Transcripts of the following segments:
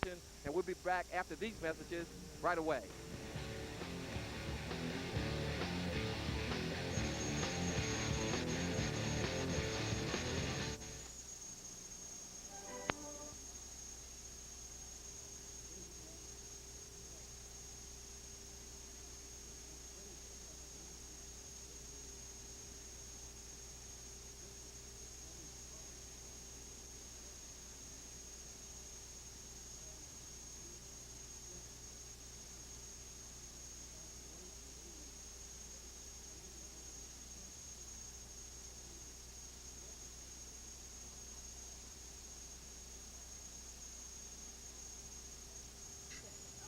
station, and we'll be back after these messages right away.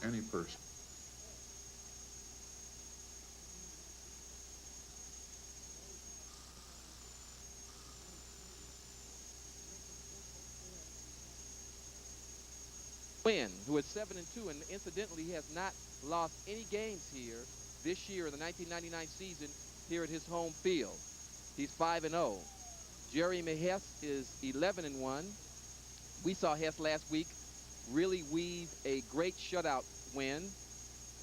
Any person. Win, who is 7-2, and incidentally he has not lost any games here this year in the 1999 season here at his home field. He's 5-0. Jeremy Hess is 11-1. We saw Hess last week really weave a great shutout win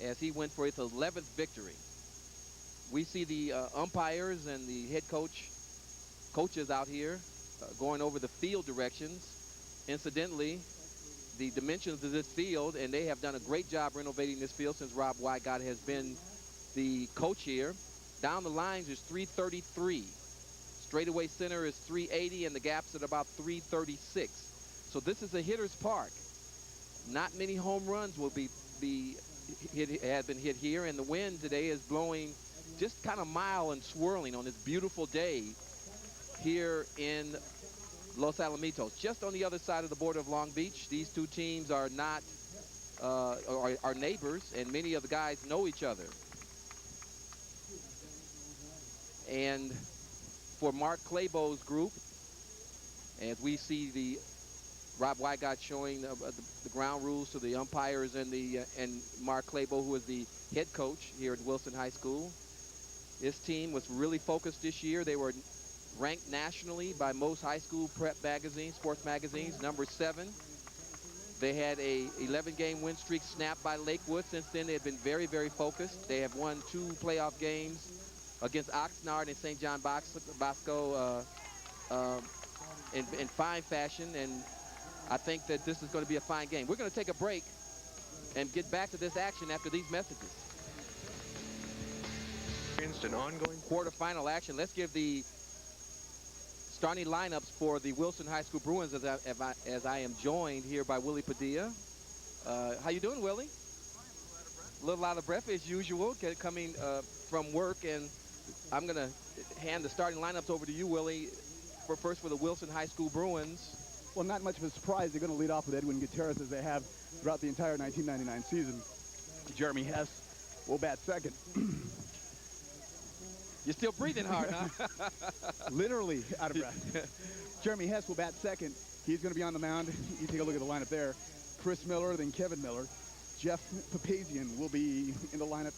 as he went for his 11th victory. We see the umpires and the head coaches out here going over the field directions. Incidentally, the dimensions of this field, and they have done a great job renovating this field since Rob Wygott has been the coach here. Down the lines is 333. Straightaway center is 380, and the gaps at about 336. So this is a hitter's park. Not many home runs will have been hit here, and the wind today is blowing just kind of mild and swirling on this beautiful day here in Los Alamitos, just on the other side of the border of Long Beach. These two teams are not are neighbors, and many of the guys know each other. And for Mark Claybo's group, as we see the Rob Wygott showing the ground rules to the umpires and Mark Claybo, who is the head coach here at Wilson High School. This team was really focused this year. They were ranked nationally by most high school prep magazines, sports magazines, number 7. They had a 11-game win streak snapped by Lakewood. Since then, they have been very, very focused. They have won 2 playoff games against Oxnard and St. John Bosco in fine fashion, and I think that this is going to be a fine game. We're going to take a break and get back to this action after these messages. An ongoing quarterfinal action. Let's give the starting lineups for the Wilson High School Bruins as I am joined here by Willie Padilla. How you doing, Willie? A little out of breath as usual, coming from work, and I'm going to hand the starting lineups over to you, Willie, first for the Wilson High School Bruins. Well, not much of a surprise. They're going to lead off with Edwin Gutierrez, as they have throughout the entire 1999 season. Jeremy Hess will bat second. You're still breathing hard, huh? Literally out of breath. Jeremy Hess will bat second. He's going to be on the mound. You take a look at the lineup there. Chris Miller, then Kevin Miller. Jeff Papazian will be in the lineup.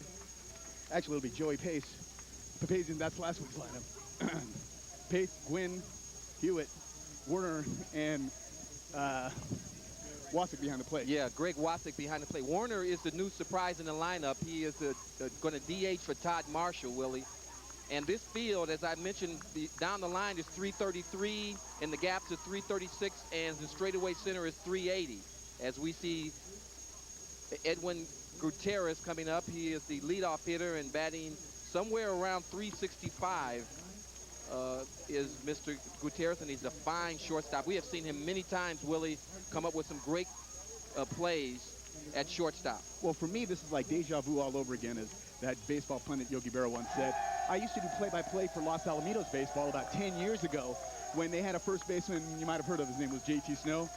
Actually, it'll be Joey Pace. Papazian, that's last week's lineup. Pace, Gwynn, Hewitt, Werner, and Wasick behind the plate. Yeah, Greg Wasick behind the plate. Warner is the new surprise in the lineup. He is going to DH for Todd Marshall, Willie. And this field, as I mentioned, down the line is 333, and the gaps is 336, and the straightaway center is 380. As we see Edwin Gutierrez coming up, he is the leadoff hitter and batting somewhere around 365 is Mr. Gutierrez, and he's a fine shortstop. We have seen him many times, Willie, come up with some great plays at shortstop. Well, for me, this is like deja vu all over again, as that baseball pundit Yogi Berra once said. I used to do play-by-play for Los Alamitos baseball about 10 years ago when they had a first baseman, you might have heard of, his name was J.T. Snow.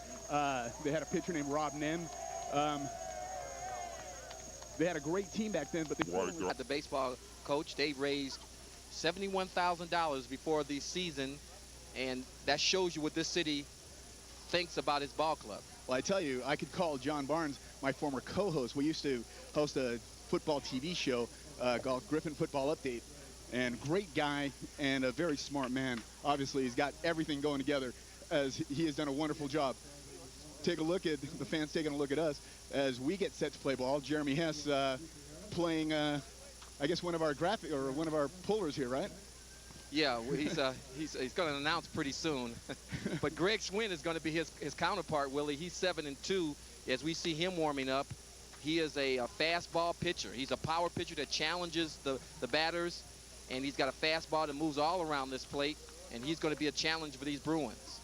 They had a pitcher named Rob Nen. They had a great team back then, but the baseball coach, they raised $71,000 before the season, and that shows you what this city thinks about its ball club. Well, I tell you, I could call John Barnes, my former co-host. We used to host a football TV show called Griffin Football Update, and great guy and a very smart man. Obviously, he's got everything going together, as he has done a wonderful job. take a look at the fans taking a look at us as we get set to play ball. Jeremy Hess playing, I guess, one of our pullers here, right? Yeah, well, he's going to announce pretty soon. But Greg Schwinn is going to be his counterpart, Willie. He's 7-2 as we see him warming up. He is a fastball pitcher. He's a power pitcher that challenges the batters, and he's got a fastball that moves all around this plate, and he's going to be a challenge for these Bruins.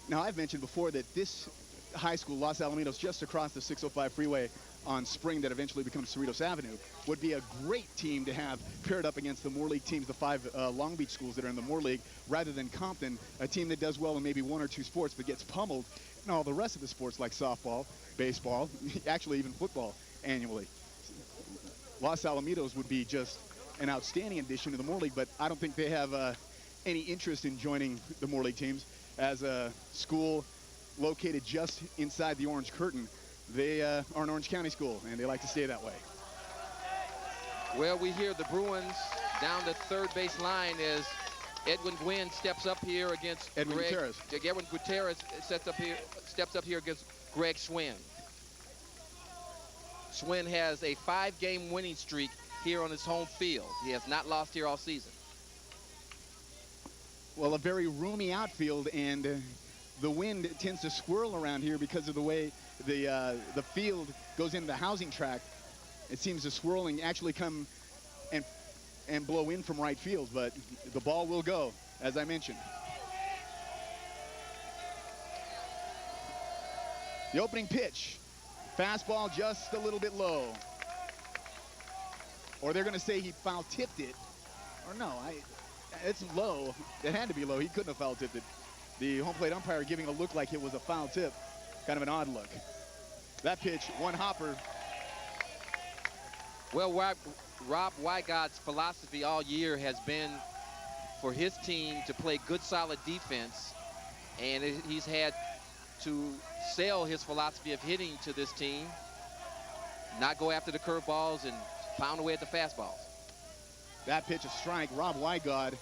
Now, I've mentioned before that this high school, Los Alamitos, just across the 605 freeway on Spring that eventually becomes Cerritos Avenue, would be a great team to have paired up against the Moore League teams, the 5 Long Beach schools that are in the Moore League, rather than Compton, a team that does well in maybe 1 or 2 sports but gets pummeled in all the rest of the sports like softball, baseball, actually even football annually. Los Alamitos would be just an outstanding addition to the Moore League, but I don't think they have any interest in joining the Moore League teams. As a school located just inside the Orange Curtain, they are an Orange County school, and they like to stay that way. Well, we hear the Bruins down the third base line as Edwin Gwynn steps up here against Edwin Gutierrez. Edwin Gutierrez steps up here against Greg Schwinn. Schwinn has a 5-game winning streak here on his home field. He has not lost here all season. Well, a very roomy outfield, and the wind tends to swirl around here because of the way the field goes into the housing tract. It seems to swirling actually come and blow in from right field, but the ball will go, as I mentioned. The opening pitch, fastball just a little bit low. Or they're going to say he foul tipped it. Or no, it's low. It had to be low. He couldn't have foul tipped it. The home plate umpire giving a look like it was a foul tip. Kind of an odd look. That pitch, one hopper. Well, Rob Wygott's philosophy all year has been for his team to play good, solid defense. And he's had to sell his philosophy of hitting to this team, not go after the curveballs and pound away at the fastballs. That pitch, a strike. Rob Wygott,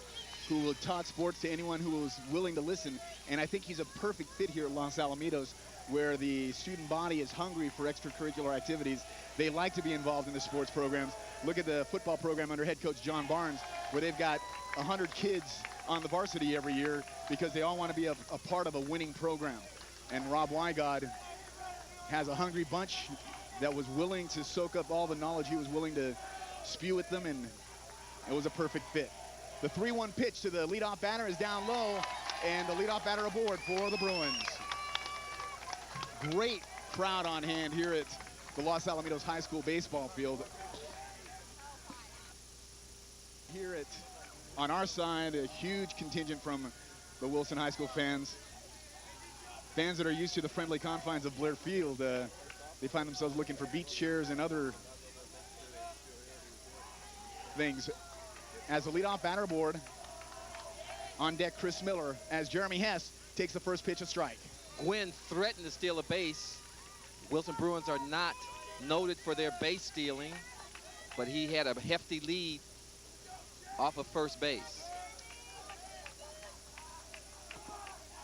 who taught sports to anyone who was willing to listen. And I think he's a perfect fit here at Los Alamitos, where the student body is hungry for extracurricular activities. They like to be involved in the sports programs. Look at the football program under head coach John Barnes, where they've got 100 kids on the varsity every year because they all want to be a part of a winning program. And Rob Wygott has a hungry bunch that was willing to soak up all the knowledge he was willing to spew at them, and it was a perfect fit. The 3-1 pitch to the leadoff batter is down low, and the leadoff batter aboard for the Bruins. Great crowd on hand here at the Los Alamitos High School baseball field. Here on our side, a huge contingent from the Wilson High School fans. Fans that are used to the friendly confines of Blair Field. They find themselves looking for beach chairs and other things. As the leadoff batter aboard, on deck Chris Miller, as Jeremy Hess takes the first pitch, a strike. Gwynn threatened to steal a base. Wilson Bruins are not noted for their base stealing, but he had a hefty lead off of first base.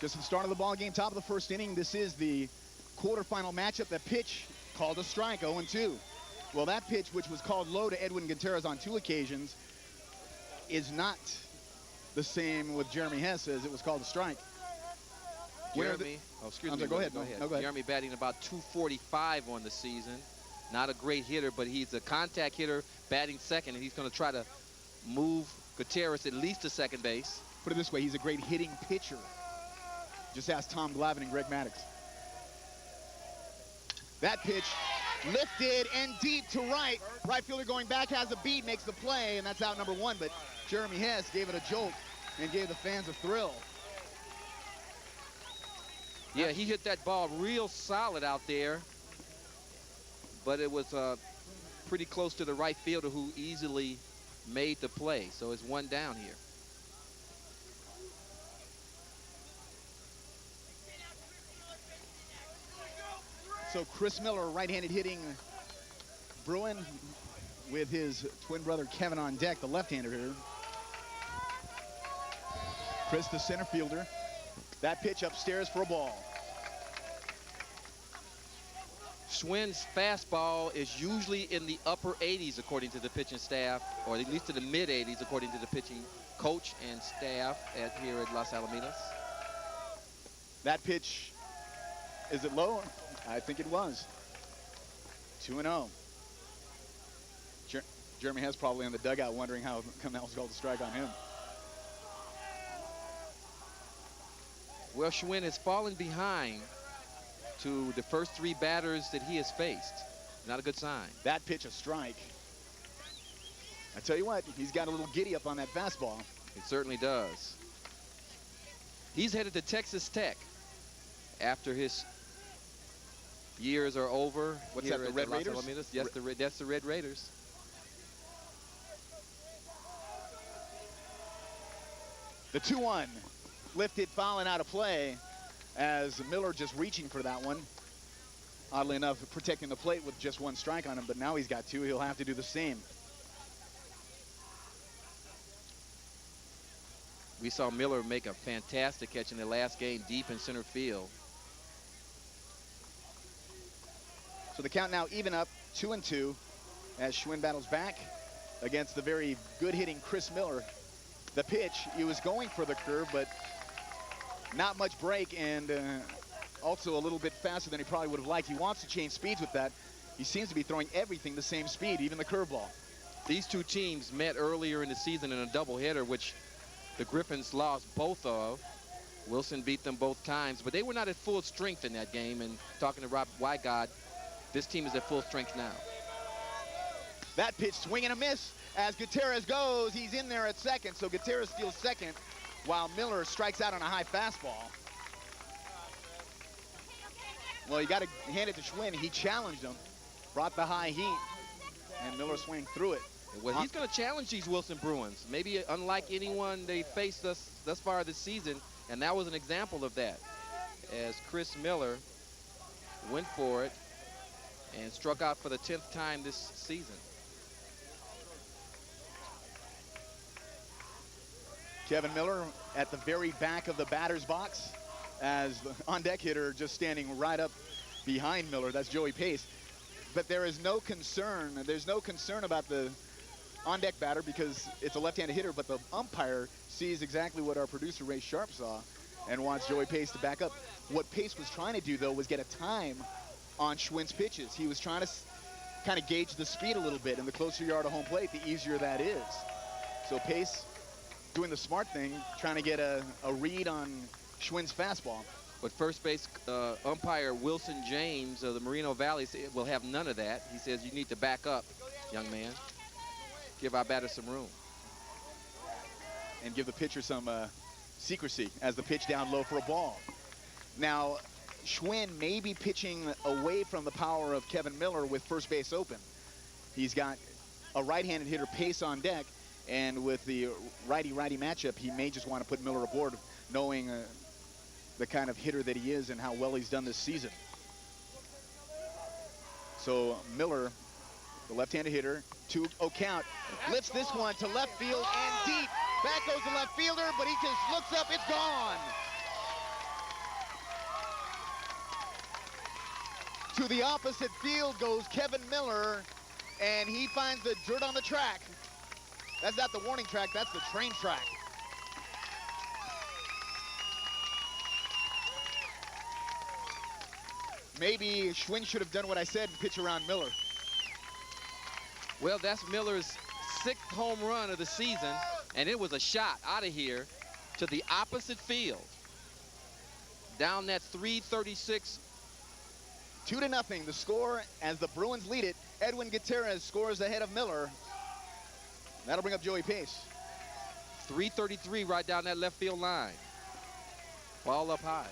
Just at the start of the ball game, top of the first inning. This is the quarterfinal matchup. That pitch called a strike, 0-2. Well, that pitch, which was called low to Edwin Gutierrez on 2 occasions, is not the same with Jeremy Hess as it was called a strike. Jeremy, excuse me. Go ahead. Go ahead. No, go ahead. Jeremy batting about 245 on the season. Not a great hitter, but he's a contact hitter batting second, and he's going to try to move Gutierrez at least to second base. Put it this way, he's a great hitting pitcher. Just ask Tom Glavine and Greg Maddox. That pitch lifted and deep to right. Right fielder going back, has a beat, makes the play, and that's out number 1. But Jeremy Hess gave it a jolt and gave the fans a thrill. Yeah, he hit that ball real solid out there, but it was pretty close to the right fielder who easily made the play. So it's 1 down here. So Chris Miller, right-handed hitting Bruin, with his twin brother Kevin on deck, the left-hander here. Chris, the center fielder. That pitch upstairs for a ball. Schwinn's fastball is usually in the upper 80s according to the pitching staff, or at least to the mid 80s according to the pitching coach and staff here at Los Alamitos. That pitch, is it low? I think it was. 2-0. Jeremy Hess probably in the dugout wondering how come that was called a strike on him. Well, Schwinn has fallen behind to the first 3 batters that he has faced. Not a good sign. That pitch a strike. I tell you what, he's got a little giddy up on that fastball. It certainly does. He's headed to Texas Tech after his years are over. What's here that, the at Red Los Raiders? Alamitos. Yes, that's the Red Raiders. The 2-1 lifted, fouling out of play as Miller just reaching for that one. Oddly enough, protecting the plate with just 1 strike on him, but now he's got 2. He'll have to do the same. We saw Miller make a fantastic catch in the last game deep in center field. So the count now even up, 2-2, as Schwinn battles back against the very good hitting Chris Miller. The pitch, he was going for the curve, but not much break, and also a little bit faster than he probably would have liked. He wants to change speeds with that. He seems to be throwing everything the same speed, even the curveball. These 2 teams met earlier in the season in a doubleheader, which the Griffins lost both of. Wilson beat them both times, but they were not at full strength in that game. And talking to Rob Wygod, this team is at full strength now. That pitch, swing and a miss as Gutierrez goes. He's in there at second, so Gutierrez steals second while Miller strikes out on a high fastball. Well, you got to hand it to Schwinn. He challenged him, brought the high heat, and Miller swing through it. Well, he's going to challenge these Wilson Bruins, maybe unlike anyone they faced thus far this season, and that was an example of that, as Chris Miller went for it and struck out for the 10th time this season. Kevin Miller at the very back of the batter's box as the on-deck hitter just standing right up behind Miller. That's Joey Pace. But there is no concern. There's no concern about the on-deck batter because it's a left-handed hitter, but the umpire sees exactly what our producer Ray Sharp saw and wants Joey Pace to back up. What Pace was trying to do, though, was get a time on Schwinn's pitches. He was trying to kind of gauge the speed a little bit, and the closer you are to home plate, the easier that is. So Pace doing the smart thing, trying to get a read on Schwinn's fastball. But first base umpire Wilson James of the Moreno Valley will have none of that. He says you need to back up, young man. Give our batter some room. And give the pitcher some secrecy as the pitch down low for a ball. Now, Schwinn may be pitching away from the power of Kevin Miller with first base open. He's got a right-handed hitter Pace on deck, and with the righty-righty matchup, he may just want to put Miller aboard, knowing the kind of hitter that he is and how well he's done this season. So Miller, the left-handed hitter, 2-0 count, lifts this one to left field and deep. Back goes the left fielder, but he just looks up, it's gone. To the opposite field goes Kevin Miller, and he finds the dirt on the track. That's not the warning track, that's the train track. Maybe Schwinn should have done what I said and pitch around Miller. Well, that's Miller's 6th home run of the season, and it was a shot out of here to the opposite field. Down that 336. 2-0, the score as the Bruins lead it. Edwin Gutierrez scores ahead of Miller. That'll bring up Joey Pace. 333 right down that left field line. Ball up high.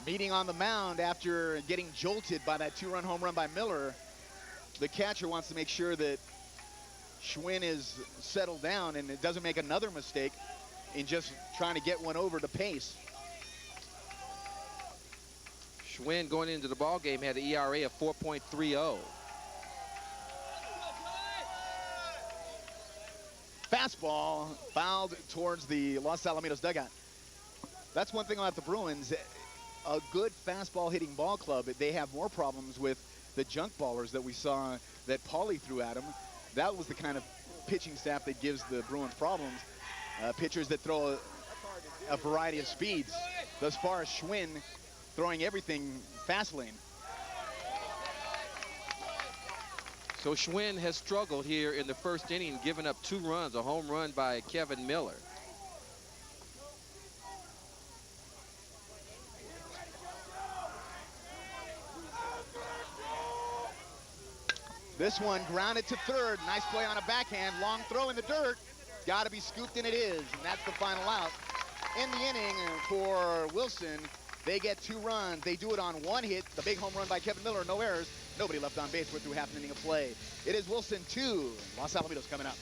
Meeting on the mound after getting jolted by that 2-run home run by Miller, the catcher wants to make sure that Schwinn is settled down and it doesn't make another mistake in just trying to get one over to Pace. Schwinn going into the ball game had an ERA of 4.30. Fastball fouled towards the Los Alamitos dugout. That's one thing about the Bruins. A good fastball hitting ball club, they have more problems with the junk ballers that we saw that Pauly threw at him. That was the kind of pitching staff that gives the Bruins problems. Pitchers that throw a variety of speeds. Thus far, Schwinn throwing everything fast lane. So Schwinn has struggled here in the first inning, giving up 2 runs, a home run by Kevin Miller. This one grounded to third. Nice play on a backhand. Long throw in the dirt. Got to be scooped, and it is. And that's the final out. In the inning for Wilson, they get 2 runs. They do it on 1 hit. The big home run by Kevin Miller. No errors. Nobody left on base. We're through half an inning of play. It is Wilson 2. Los Alamitos coming up.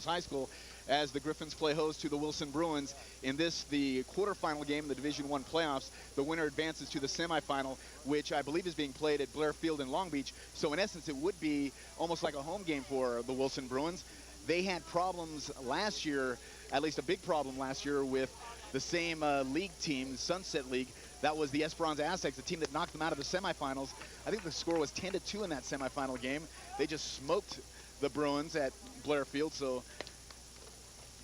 High school as the Griffins play host to the Wilson Bruins. In this, the quarterfinal game in the Division I playoffs, the winner advances to the semifinal, which I believe is being played at Blair Field in Long Beach. So in essence, it would be almost like a home game for the Wilson Bruins. They had problems last year, at least a big problem last year, with the same league team, Sunset League. That was the Esperanza Aztecs, the team that knocked them out of the semifinals. I think the score was 10-2 in that semifinal game. They just smoked the Bruins at Blair Field. So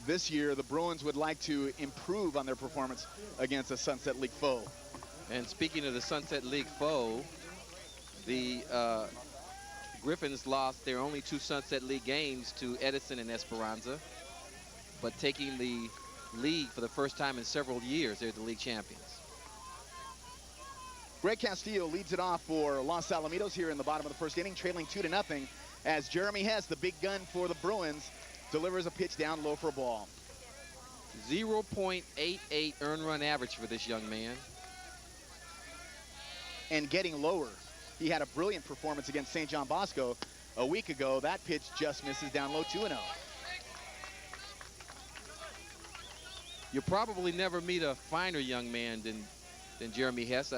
this year, the Bruins would like to improve on their performance against a Sunset League foe. And speaking of the Sunset League foe, the Griffins lost their only 2 Sunset League games to Edison and Esperanza, but taking the league for the first time in several years, they're the league champions. Greg Castillo leads it off for Los Alamitos here in the bottom of the first inning, trailing 2-0, as Jeremy Hess, the big gun for the Bruins, delivers a pitch down low for a ball. 0.88 earned run average for this young man. And getting lower. He had a brilliant performance against St. John Bosco a week ago. That pitch just misses down low, 2-0. You'll probably never meet a finer young man than Jeremy Hess.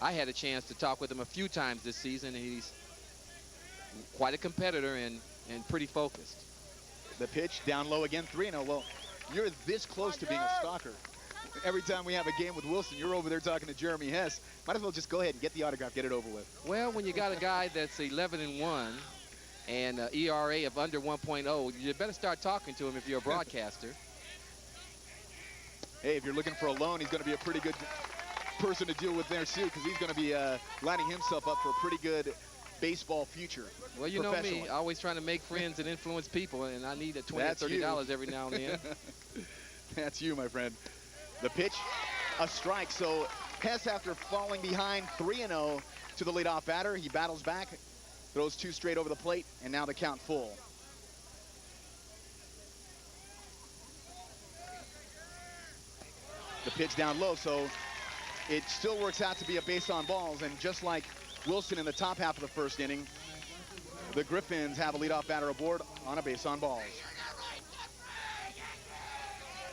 I had a chance to talk with him a few times this season, and he's quite a competitor and pretty focused. The pitch down low again, 3-0. Well, you're this close to being a stalker. Every time we have a game with Wilson, you're over there talking to Jeremy Hess. Might as well just go ahead and get the autograph, get it over with. Well, when you got a guy that's 11-1 and ERA of under 1.0, you better start talking to him if you're a broadcaster. Hey, if you're looking for a loan, he's going to be a pretty good person to deal with there, too, because he's going to be lining himself up for a pretty good baseball future. Well, you know me, always trying to make friends and influence people, and I need a $20 or $30 every now and then. That's you, my friend. The pitch, a strike. So Hess, after falling behind 3-0 to the leadoff batter, he battles back, throws 2 straight over the plate, and now the count full. The pitch down low, so it still works out to be a base on balls, and just like Wilson in the top half of the first inning, the Griffins have a leadoff batter aboard on a base on balls.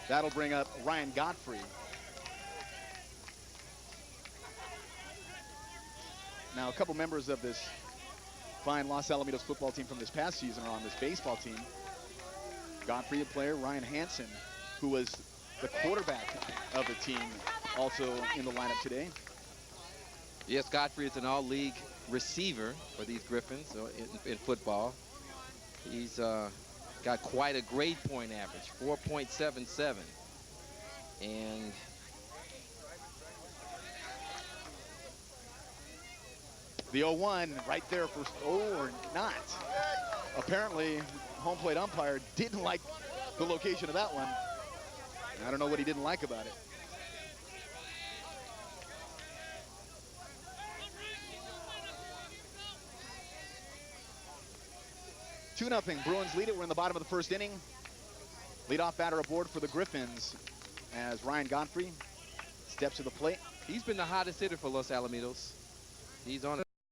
That'll bring up Ryan Godfrey. Now, a couple members of this fine Los Alamitos football team from this past season are on this baseball team. Godfrey, a player, Ryan Hansen, who was the quarterback of the team, also in the lineup today. Yes, Godfrey is an all-league receiver for these Griffins in football. He's got quite a grade point average, 4.77. And the 0-1 right there for, or not. Apparently, home plate umpire didn't like the location of that one. I don't know what he didn't like about it. Two nothing. Bruins lead it. We're in the bottom of the first inning. Leadoff batter aboard for the Griffins as Ryan Godfrey steps to the plate. He's been the hottest hitter for Los Alamitos. He's on